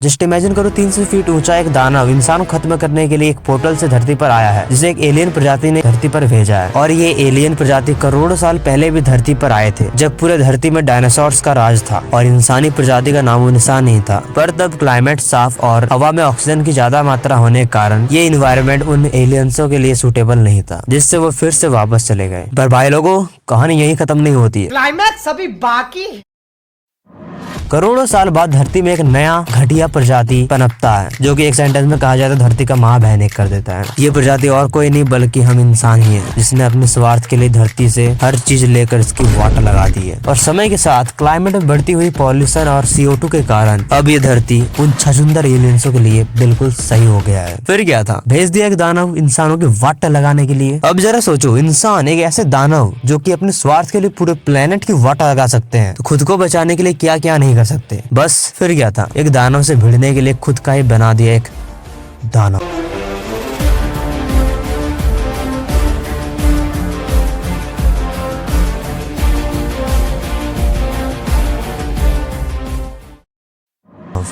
Just imagine करो 300 feet ऊंचा एक दानव इंसान को खत्म करने के लिए एक पोर्टल से धरती पर आया है, जिसे एक एलियन प्रजाति ने धरती पर भेजा है। और ये एलियन प्रजाति करोड़ों साल पहले भी धरती पर आए थे, जब पूरे धरती में डायनासोर्स का राज था और इंसानी प्रजाति का नामो निशान नहीं था। पर तब क्लाइमेट साफ और हवा में ऑक्सीजन की ज्यादा मात्रा होने के कारण ये इन्वायरमेंट उन एलियंसों के लिए सूटेबल नहीं था, जिससे वो फिर से वापस चले गए। पर भाई लोगों, कहानी यही खत्म नहीं होती है, क्लाइमैक्स अभी बाकी। करोड़ों साल बाद धरती में एक नया घटिया प्रजाति पनपता है, जो कि एक सेंटेंस में कहा जाए तो धरती का महाभयानक कर देता है। ये प्रजाति और कोई नहीं बल्कि हम इंसान ही हैं, जिसने अपने स्वार्थ के लिए धरती से हर चीज लेकर इसकी वाट लगा दी है। और समय के साथ क्लाइमेट में बढ़ती हुई पॉल्यूशन और CO2 के कारण अब ये धरती उन छछुंदर एलियंसों के लिए बिल्कुल सही हो गया है। फिर क्या था, भेज दिया एक दानव इंसानों की वाट लगाने के लिए। अब जरा सोचो, इंसान एक ऐसे दानव जो कि अपने स्वार्थ के लिए पूरे प्लेनेट की वाट लगा सकते हैं, तो खुद को बचाने के लिए क्या क्या नहीं कर सकते। बस फिर क्या था, एक दानव से भिड़ने के लिए खुद का ही बना दिया एक दानव।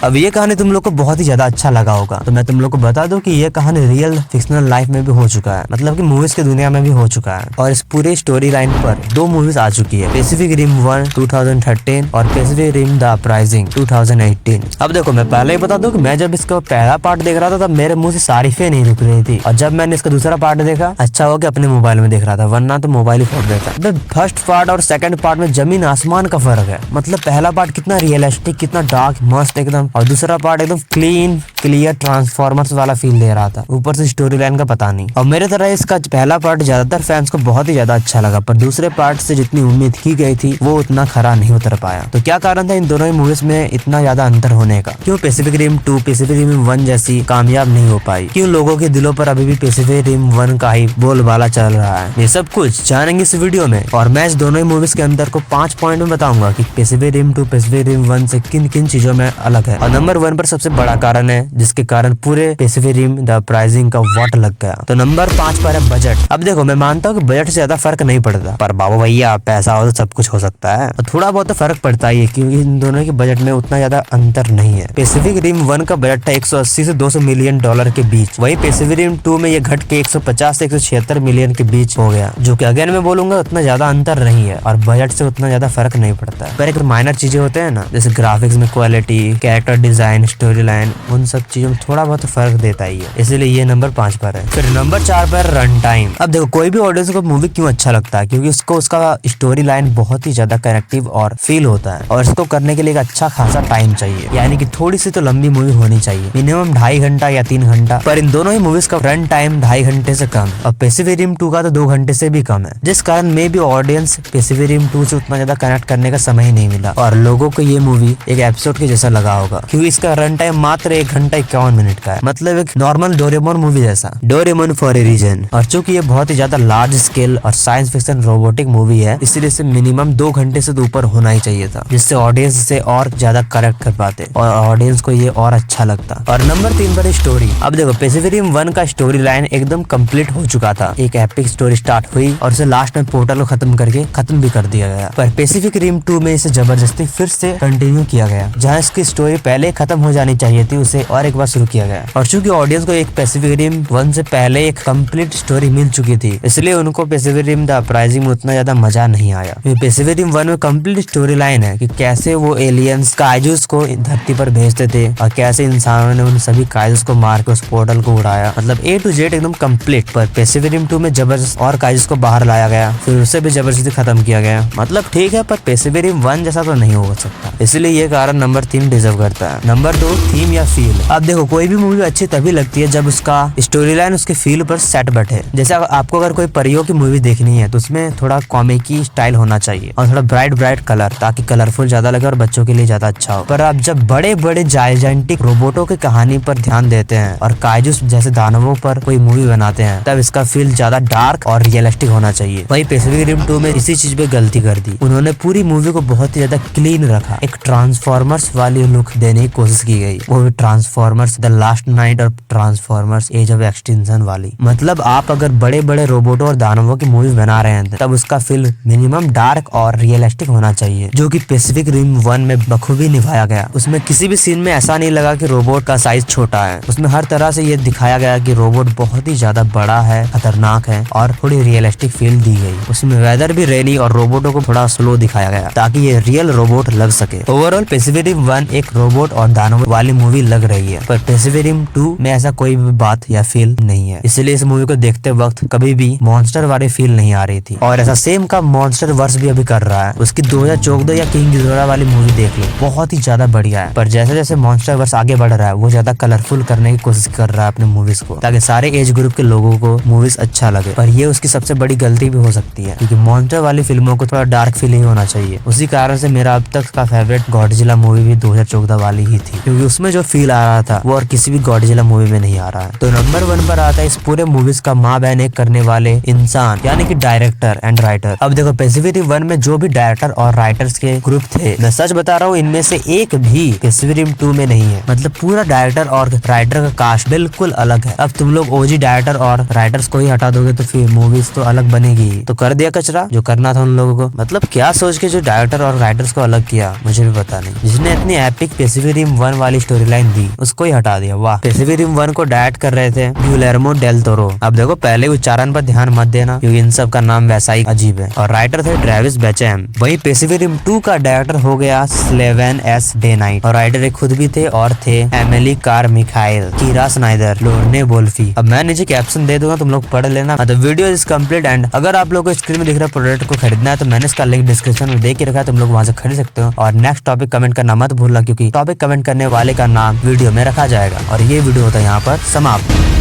अब ये कहानी तुम लोग को बहुत ही ज्यादा अच्छा लगा होगा, तो मैं तुम लोग को बता दूं कि ये कहानी रियल फिक्शनल लाइफ में भी हो चुका है, मतलब कि मूवीज की दुनिया में भी हो चुका है। और इस पूरे स्टोरी लाइन पर 2 मूवीज आ चुकी है, पैसिफिक रिम 1 2013 और पैसिफिक रिम द अपराइजिंग 2018। अब देखो, मैं पहले ही बता दूं कि मैं जब इसका पहला पार्ट देख रहा था तब मेरे मुंह से तारीफें नहीं रुक रही थी, और जब मैंने इसका दूसरा पार्ट देखा, अच्छा हो गया अपने मोबाइल में देख रहा था, वरना तो मोबाइल ही फोड़ देता। फर्स्ट पार्ट और सेकंड पार्ट में जमीन आसमान का फर्क है। मतलब पहला पार्ट कितना रियलिस्टिक, कितना डार्क, मस्त एकदम, और दूसरा पार्ट एकदम क्लीन क्लियर ट्रांसफॉर्मर्स वाला फील दे रहा था। ऊपर से स्टोरी लाइन का पता नहीं। और मेरे तरह इसका पहला पार्ट ज्यादातर फैंस को बहुत ही ज्यादा अच्छा लगा, पर दूसरे पार्ट से जितनी उम्मीद की गई थी वो उतना खरा नहीं उतर पाया। तो क्या कारण था इन दोनों ही मूवीज में इतना ज्यादा अंतर होने का? क्यों पैसिफिक रिम 2 पैसिफिक रिम 1 जैसी कामयाब नहीं हो पाई? क्यों लोगों के दिलों पर अभी भी पैसिफिक रिम 1 का ही बोलबाला चल रहा है? ये सब कुछ जानेंगे इस वीडियो में। और मैं इस दोनों ही मूवीज के अंदर को 5 पॉइंट में बताऊंगा कि पैसिफिक रिम 2 पैसिफिक रिम 1 से किन किन चीजों में अलग है। और नंबर 1 पर सबसे बड़ा कारण है जिसके कारण पूरे पैसिफिक रिम द अपराइजिंग का वाट लग गया। तो नंबर 5 पर है बजट। अब देखो, मैं मानता हूँ कि बजट से ज्यादा फर्क नहीं पड़ता, पर बाबू भैया पैसा हो तो सब कुछ हो सकता है। तो थोड़ा बहुत तो फर्क पड़ता ही है, क्योंकि इन दोनों के बजट में उतना ज्यादा अंतर नहीं है। पैसिफिक रिम 1 का बजट था 180 से 200 मिलियन डॉलर के बीच, वही पैसिफिक रिम 2 में ये घट के 150 से 176 मिलियन के बीच हो गया, जो कि अगेन मैं बोलूंगा उतना ज्यादा अंतर नहीं है और बजट से उतना ज्यादा फर्क नहीं पड़ता है। पर एक माइनर चीजें होते हैं ना, जैसे ग्राफिक्स में quality, character design, story line, उन सब चीजों में थोड़ा बहुत फर्क देता ही है, इसलिए ये नंबर 5 पर है। फिर नंबर 4 पर रन टाइम। अब देखो, कोई भी ऑडियंस को मूवी क्यों अच्छा लगता है? क्योंकि उसको उसका स्टोरी लाइन बहुत ही ज्यादा कनेक्टिव और फील होता है, और इसको करने के लिए एक अच्छा खासा टाइम चाहिए, यानी कि थोड़ी सी तो लंबी मूवी होनी चाहिए, मिनिमम 2.5 घंटा या 3 घंटा। पर इन दोनों ही मूवीज का रन टाइम 2.5 घंटे से कम, और पैसिफिक रिम 2 का तो 2 घंटे से भी कम है, जिस कारण मे भी ऑडियंस पैसिफिक रिम 2 से उतना ज्यादा कनेक्ट करने का समय ही नहीं मिला, और लोगों को ये मूवी एक एपिसोड के जैसा लगा होगा, क्योंकि इसका रन टाइम मात्र 1 घंटा 51 मिनट का है। मतलब एक नॉर्मल डोरेमोन मूवी जैसा, डोरेमोन फॉर ए रीजन। और चूंकि ये बहुत ही ज्यादा लार्ज स्केल और साइंस फिक्शन रोबोटिक मूवी है, इसलिए इसे मिनिमम 2 घंटे से ऊपर होना ही चाहिए था, जिससे ऑडियंस इसे और ज्यादा करेक्ट कर पाते और ऑडियंस को ये और अच्छा लगता। और नंबर 3 पर स्टोरी। अब देखो, पैसिफिक रिम 1 का स्टोरी लाइन एकदम कंप्लीट हो चुका था, एक एपिक स्टोरी स्टार्ट हुई और उसे लास्ट में पोर्टल को खत्म करके खत्म भी कर दिया गया। पर पैसिफिक रिम 2 में इसे जबरदस्ती फिर से कंटिन्यू किया गया, जहाँ इसकी स्टोरी पहले खत्म हो जानी चाहिए थी, उसे और एक बार शुरू किया गया। और चूंकि ऑडियंस को एक पैसिफिक रिम 1 से पहले एक कंप्लीट स्टोरी मिल चुकी थी, इसलिए उनको पैसिफिक रिम द अपराइजिंग में उतना ज्यादा मजा नहीं आया। पैसिफिक रिम 1 में कंप्लीट स्टोरी लाइन है कि कैसे वो एलियंस काइजूस को धरती पर भेजते थे और कैसे इंसानों ने उन सभी काइजूस को मार के उस पोर्टल को उड़ाया, मतलब A to Z एकदम कंप्लीट। पर पैसिफिक रिम 2 में जबरदस्त और काइजूस को बाहर लाया गया, फिर उसे भी जबरदस्ती खत्म किया गया। मतलब ठीक है, पर पैसिफिक रिम 1 जैसा तो नहीं हो सकता, इसलिए ये कारण नंबर 3 डिजर्व करता है। नंबर 2, थीम या फील। अब देखो, कोई भी मूवी अच्छी तभी लगती है जब उसका स्टोरी लाइन उसके फील पर सेट बैठे। जैसे आपको अगर कोई परियों की मूवी देखनी है तो उसमें थोड़ा कॉमिकी स्टाइल होना चाहिए और थोड़ा ब्राइट कलर, ताकि कलरफुल ज्यादा लगे और बच्चों के लिए ज्यादा अच्छा हो। पर आप जब बड़े बड़े जायजेंटिक रोबोटों की कहानी पर ध्यान देते हैं और काइजूस जैसे दानवों पर कोई मूवी बनाते हैं, तब इसका फील ज्यादा डार्क और रियलिस्टिक होना चाहिए। वही पैसिफिक रिम 2 में इसी चीज पे गलती कर दी, उन्होंने पूरी मूवी को बहुत ही ज्यादा क्लीन रखा, एक ट्रांसफॉर्मर्स वाली लुक देने की कोशिश की गई, वो भी ट्रांसफॉर्मर्स द लास्ट नाइट और ट्रांसफॉर्मर्स एज ऑफ एक्सटिंक्शन वाली। मतलब आप अगर बड़े बड़े रोबोटों और दानवों की मूवीज बना रहे हैं तब उसका फिल्म मिनिमम डार्क और रियलिस्टिक होना चाहिए, जो कि पैसिफिक रिम 1 में बखूबी निभाया गया। उसमें किसी भी सीन में ऐसा नहीं लगा कि रोबोट का साइज छोटा है। उसमें हर तरह से ये दिखाया गया कि रोबोट बहुत ही ज्यादा बड़ा है, खतरनाक है और थोड़ी रियलिस्टिक फील दी गई। उसमें वेदर भी रेनी और रोबोटों को थोड़ा स्लो दिखाया गया ताकि ये रियल रोबोट लग सके। ओवरऑल पैसिफिक रिम 1 एक रोबोट और दानव वाली मूवी लग रही है, पर पैसिफिक रिम 2 में ऐसा कोई भी बात या फील नहीं है। इसलिए इस मूवी को देखते वक्त कभी भी मॉन्स्टर वाली फील नहीं आ रही थी। और ऐसा सेम का मॉन्स्टर वर्स भी अभी कर रहा है। उसकी 2014 या किंग गिडोरा वाली मूवी देख लो, बहुत ही ज्यादा बढ़िया है। पर जैसे जैसे मॉन्स्टर वर्स आगे बढ़ रहा है वो ज्यादा कलरफुल करने की कोशिश कर रहा है अपने मूवीज को, ताकि सारे एज ग्रुप के लोगों को मूवीज अच्छा लगे। पर ये उसकी सबसे बड़ी गलती भी हो सकती है, क्योंकि मॉन्स्टर वाली फिल्मों को थोड़ा डार्क फील ही होना चाहिए। उसी कारण से मेरा अब तक का फेवरेट गॉडजिला मूवी भी 2014 वाली ही थी, क्योंकि उसमें जो फील आ रहा था वो और किसी भी गॉडजिला मूवी में नहीं आ रहा है। तो नंबर 1 पर आता है इस पूरे मूवीज का माँ बहन एक करने वाले इंसान, यानी कि डायरेक्टर एंड राइटर। अब देखो पैसिफिक रिम 1 में जो भी डायरेक्टर और राइटर्स के ग्रुप थे, मैं सच बता रहा हूँ इनमें से एक भी पैसिफिक रिम 2 में नहीं है। मतलब पूरा डायरेक्टर और राइटर का कास्ट बिल्कुल अलग है। अब तुम लोग ओजी डायरेक्टर और राइटर्स को ही हटा दोगे तो फिर मूवीज तो अलग बनेगी। तो कर दिया कचरा जो करना था उन लोगों को। मतलब क्या सोच के जो डायरेक्टर और राइटर्स को अलग किया मुझे भी पता नहीं। जिसने इतनी एपिक पैसिफिक रिम 1 वाली स्टोरी लाइन दी उसको ही हटा दिया। वाह। पैसिफिक रिम 1 को डायरेक्ट कर रहे थे गिलेर्मो डेल टोरो। अब देखो पहले उच्चारण पर ध्यान मत देना क्योंकि इन सब का नाम वैसा ही अजीब है। और राइटर थे ट्रेविस बैचम। वही पैसिफिक रिम 2 का डायरेक्टर हो गया स्लेवन एस डे नाइट। और राइटर एक खुद भी थे और थे एमिली कार मिखाइल, कीरा स्नाइडर, लोर्ने वोल्फी। अब मैं नीचे कैप्शन दे दूंगा, तुम लोग पढ़ लेना। तो वीडियो इज कंप्लीट एंड अगर आप लोग को स्क्रीन में दिख रहा प्रोडक्ट को खरीदना है तो मैंने इसका लिंक डिस्क्रिप्शन में दे के रखा है, तुम लोग वहां से खरीद सकते हो। और नेक्स्ट टॉपिक कमेंट करना मत भूलना, क्योंकि टॉपिक कमेंट करने वाले का नाम वीडियो में रखा जाएगा। और ये वीडियो होता है यहाँ पर समाप्त।